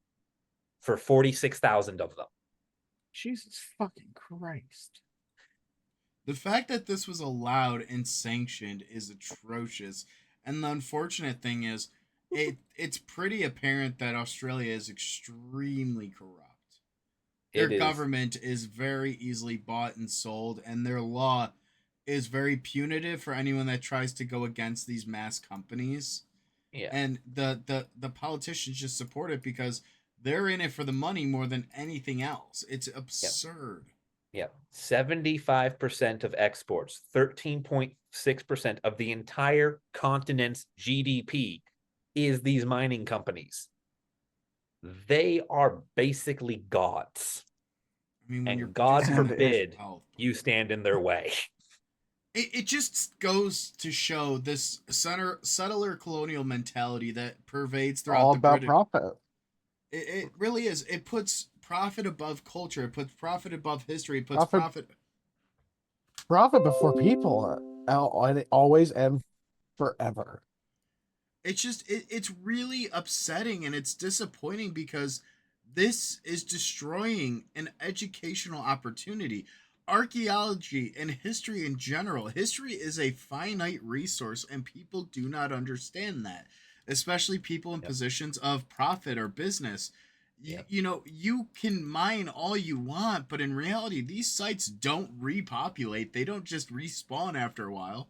for 46,000 of them. Jesus fucking Christ. The fact that this was allowed and sanctioned is atrocious. And the unfortunate thing is, it's pretty apparent that Australia is extremely corrupt. Their It is, government is very easily bought and sold, and their law is very punitive for anyone that tries to go against these mass companies. yeah, And the politicians just support it because they're in it for the money more than anything else. It's yeah, absurd. yeah. 75% of exports, 13.6% of the entire continent's GDP is these mining companies. They are basically gods. I mean, when you're And God producing that much forbid wealth, you stand in their way. it just goes to show this settler colonial mentality that pervades throughout All the about British. profit. It really is. It puts profit above culture. It puts profit above history. It puts Profit, profit. profit before people. Always and forever. It's just it's really upsetting and it's disappointing because this is destroying an educational opportunity. Archaeology and history in general, history is a finite resource and people do not understand that, especially people in Yep. positions of profit or business. Yep. You know, you can mine all you want, but in reality these sites don't repopulate. They don't just respawn after a while.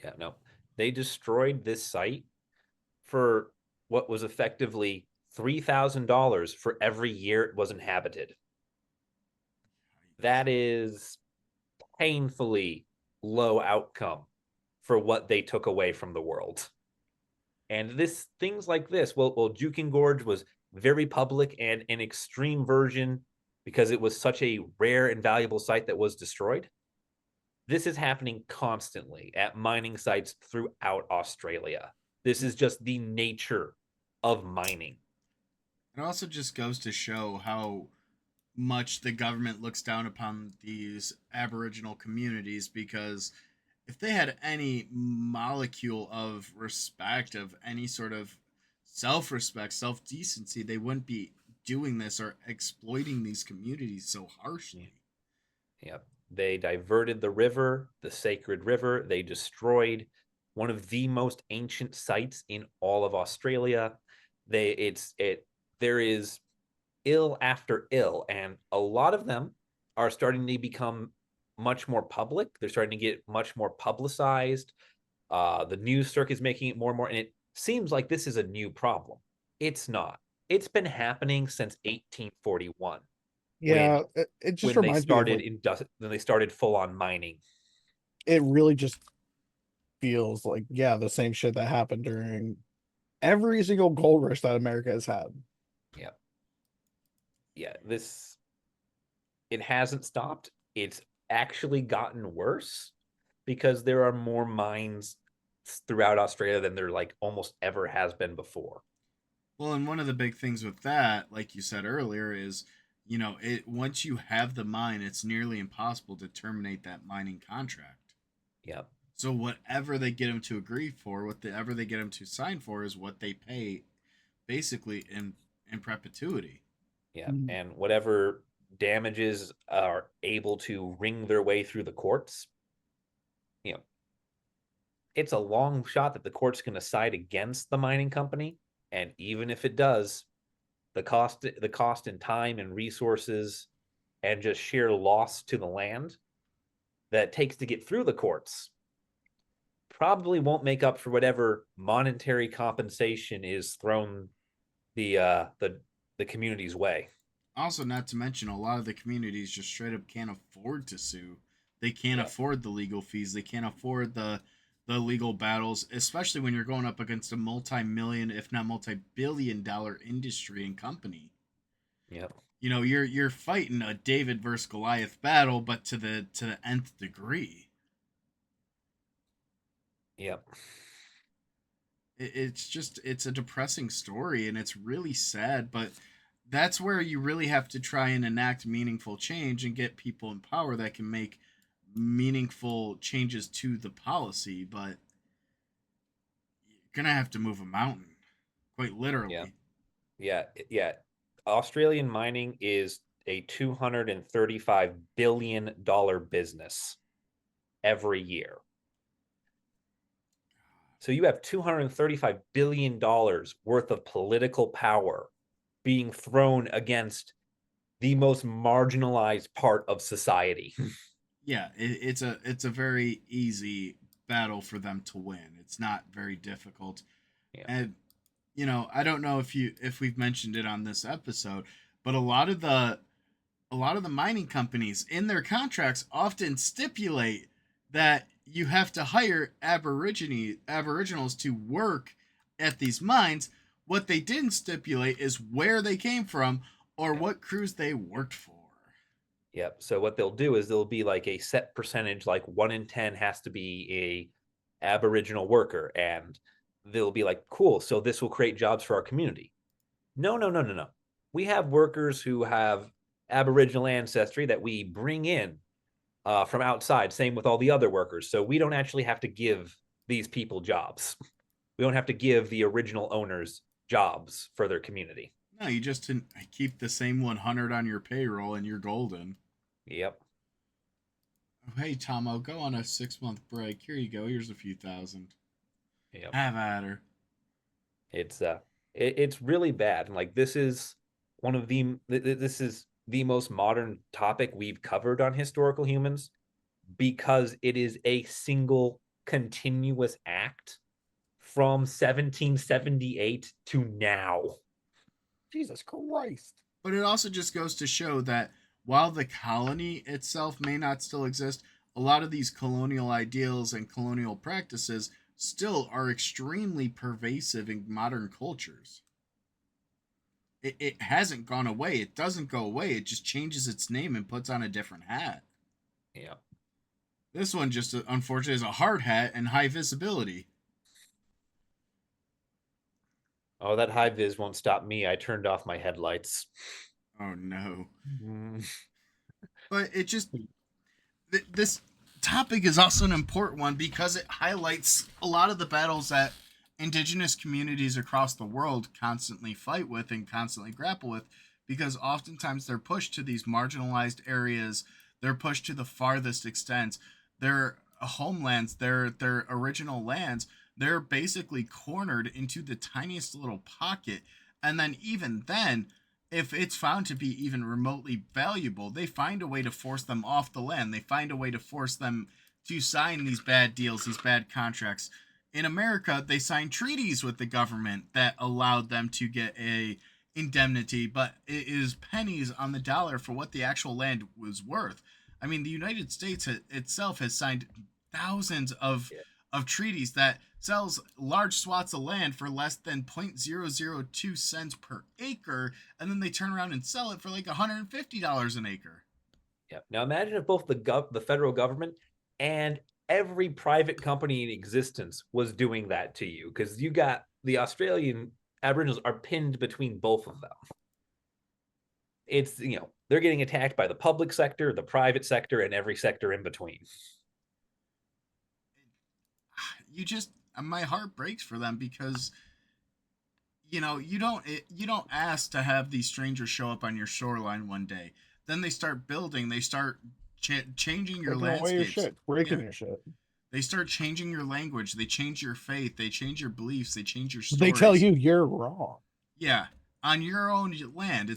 Yeah, no. They destroyed this site for what was effectively $3,000 for every year it was inhabited. That is painfully low outcome for what they took away from the world. And this things like this, well, Jukin Gorge was very public and an extreme version because it was such a rare and valuable site that was destroyed. This is happening constantly at mining sites throughout Australia. This is just the nature of mining. It also just goes to show how much the government looks down upon these Aboriginal communities because if they had any molecule of respect, of any sort of self respect, self decency, they wouldn't be doing this or exploiting these communities so harshly. Yep. They diverted the river, the sacred river. They destroyed one of the most ancient sites in all of Australia. There is ill after ill, and a lot of them are starting to become much more public. They're starting to get much more publicized. The news circuit is making it more and more, and it seems like this is a new problem. It's not. It's been happening since 1841 Yeah, it just when they reminds me of started like when they started full on mining. it really just feels like the same shit that happened during every single gold rush that America has had. Yeah, yeah. This it hasn't stopped. It's actually gotten worse because there are more mines throughout Australia than there like almost ever has been before. Well, and one of the big things with that, like you said earlier, is it once you have the mine, it's nearly impossible to terminate that mining contract. Yeah, So whatever they get them to agree for, whatever they get them to sign for, is what they pay, basically in perpetuity. yeah, Mhm. and whatever damages are able to wring their way through the courts, you know, it's a long shot that the court's going to side against the mining company, and even if it does, the cost in time and resources and just sheer loss to the land that it takes to get through the courts probably won't make up for whatever monetary compensation is thrown the community's way. Also, not to mention, a lot of the communities just straight up can't afford to sue. They can't Yeah. afford the legal fees. They can't afford the legal battles, especially when you're going up against a multi-million, if not multi-billion-dollar industry and company. Yep. You know, you're fighting a David versus Goliath battle, but to the nth degree. Yep. It's a depressing story, and it's really sad, but that's where you really have to try and enact meaningful change and get people in power that can make meaningful changes to the policy. But you're gonna have to move a mountain, quite Yeah. literally. Yeah. Australian mining is a $235 billion business every year. So you have $235 billion worth of political power being thrown against the most marginalized part of society. Yeah, it's a very easy battle for them to win. It's not very difficult. Yeah. And I don't know if we've mentioned it on this episode, but a lot of the mining companies in their contracts often stipulate that you have to hire aboriginals to work at these mines. What they didn't stipulate is where they came from or Yeah. what crews they worked for. Yep. So what they'll do is there'll be like a set percentage, like 1 in 10 has to be a Aboriginal worker, and they'll be like, cool. So this will create jobs for our community. No, no, no, no, no. We have workers who have Aboriginal ancestry that we bring in from outside. Same with all the other workers. So we don't actually have to give these people jobs. We don't have to give the original owners jobs for their community. No, you just keep the same 100 on your payroll and you're golden. Yep. Oh, hey, Tom, I'll go on a 6-month break. Here you go. Here's a few thousand. Yep. Have at her. It's really bad. And like this is the most modern topic we've covered on historical humans because it is a single continuous act from 1778 to now. Jesus Christ. But it also just goes to show that while the colony itself may not still exist, a lot of these colonial ideals and colonial practices still are extremely pervasive in modern cultures. It hasn't gone away. It doesn't go away. It just changes its name and puts on a different hat. Yeah. This one just unfortunately is a hard hat and high visibility. Oh, that high vis won't stop me. I turned off my headlights. Oh no. Mm. But it just this topic is also an important one because it highlights a lot of the battles that indigenous communities across the world constantly fight with and constantly grapple with, because oftentimes they're pushed to these marginalized areas, they're pushed to the farthest extents, their homelands, their original lands, they're basically cornered into the tiniest little pocket. And then even then, if it's found to be even remotely valuable, they find a way to force them off the land. They find a way to force them to sign these bad deals, these bad contracts. In America, they signed treaties with the government that allowed them to get a indemnity, but it is pennies on the dollar for what the actual land was worth. I mean, the United States itself has signed thousands of Yeah. treaties that sells large swaths of land for less than 0.002 cents per acre, and then they turn around and sell it for like $150 an acre. Yeah. Now imagine if both the federal government and every private company in existence was doing that to you, because you got the Australian Aboriginals are pinned between both of them. It's they're getting attacked by the public sector, the private sector, and every sector in between. You just My heart breaks for them because you don't ask to have these strangers show up on your shoreline one day. Then they start building, they start changing your Taking away your landscapes. shit. Breaking Yeah. your shit. They start changing your language, they change your faith, they change your beliefs, they change your stories. They tell you you're wrong. Yeah, on your own land.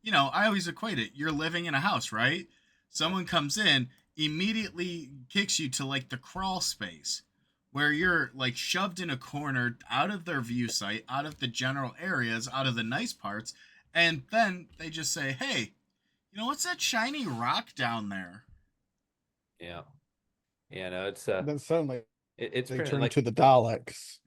I always equate it. You're living in a house, right? Someone comes in, immediately kicks you to like the crawl space. where you're like shoved in a corner out of their view sight, out of the general areas, out of the nice parts, and then they just say, "Hey, you know what's that shiny rock down there?" Yeah. Yeah, no, it's Then suddenly it's they pretty turn like, to the Daleks.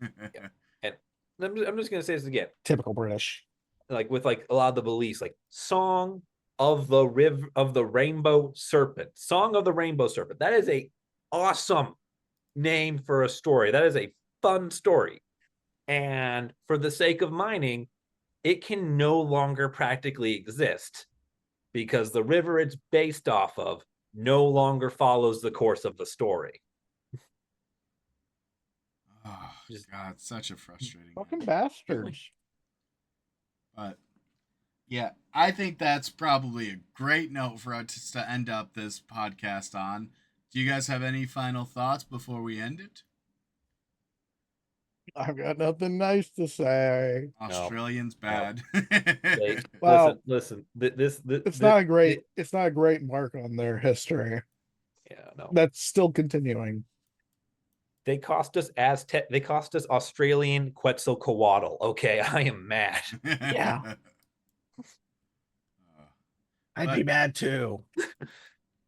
and I'm just gonna say this again. Typical British. Like with like a lot of the beliefs, like Song of the Rainbow Serpent. Song of the Rainbow Serpent. That is a awesome name for a story. That is a fun story. And for the sake of mining, it can no longer practically exist because the river it's based off of no longer follows the course of the story. Oh, Just God, such a frustrating Fucking ending. bastards. But yeah, I think that's probably a great note for us to end up this podcast on. Do you guys have any final thoughts before we end it? I've got nothing nice to say. Australians no. bad. They, Well, listen. It's not a great mark on their history. Yeah, no. That's still continuing. They cost us Aztec. They cost us Australian Quetzalcoatl. Okay, I am mad. Yeah. I'd But- be mad too.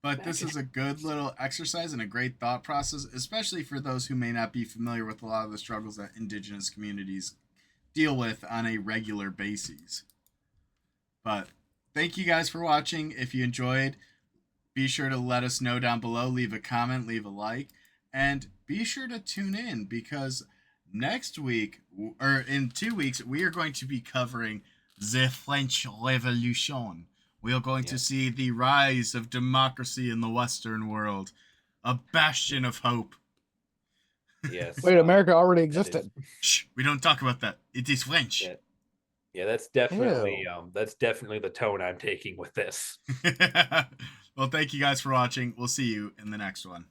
But this is a good little exercise and a great thought process, especially for those who may not be familiar with a lot of the struggles that Indigenous communities deal with on a regular basis. But thank you guys for watching. If you enjoyed, be sure to let us know down below. Leave a comment, leave a like, and be sure to tune in because next week, or in 2 weeks, we are going to be covering the French Revolution. We are going to see the rise of democracy in the Western world, a bastion of hope. Yes. Wait, America already existed. Shh, we don't talk about that. It is French. Yeah, that's definitely the tone I'm taking with this. Well, thank you guys for watching. We'll see you in the next one.